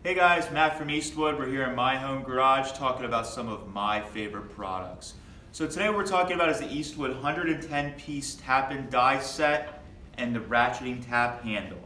Hey guys, Matt from Eastwood. We're here in my home garage talking about some of my favorite products. So today what we're talking about is the Eastwood 110-piece tap and die set and the ratcheting tap handle.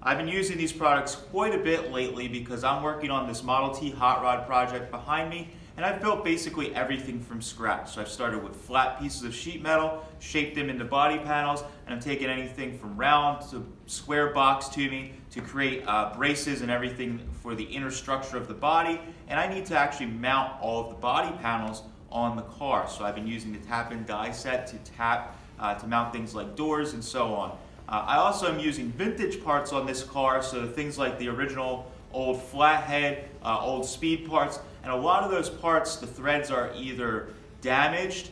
I've been using these products quite a bit lately because I'm working on this Model T hot rod project behind me, and I've built basically everything from scratch. So I've started with flat pieces of sheet metal, shaped them into body panels, and I've taken anything from round to square box tubing to create braces and everything for the inner structure of the body. And I need to actually mount all of the body panels on the car. So I've been using the tap and die set to mount things like doors and so on. I also am using vintage parts on this car, so things like the original old flathead, old speed parts, and a lot of those parts, the threads are either damaged,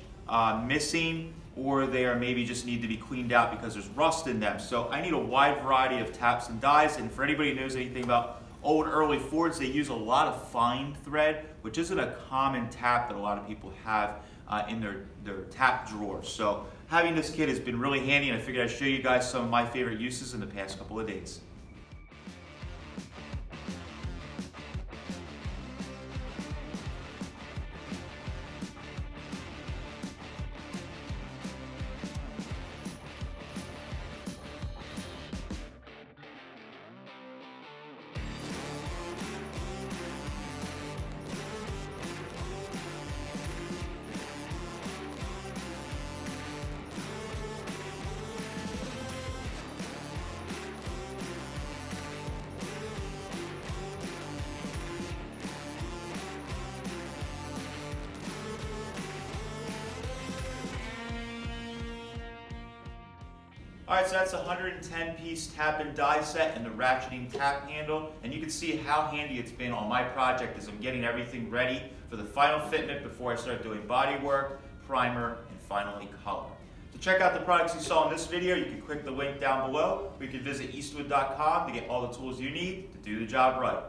missing, or they are maybe just need to be cleaned out because there's rust in them. So I need a wide variety of taps and dies, and for anybody who knows anything about old early Fords, they use a lot of fine thread, which isn't a common tap that a lot of people have in their tap drawers. So having this kit has been really handy, and I figured I'd show you guys some of my favorite uses in the past couple of days. Alright, so that's a 110-piece tap and die set and the ratcheting tap handle, and you can see how handy it's been on my project as I'm getting everything ready for the final fitment before I start doing body work, primer, and finally color. To check out the products you saw in this video, you can click the link down below, or you can visit eastwood.com to get all the tools you need to do the job right.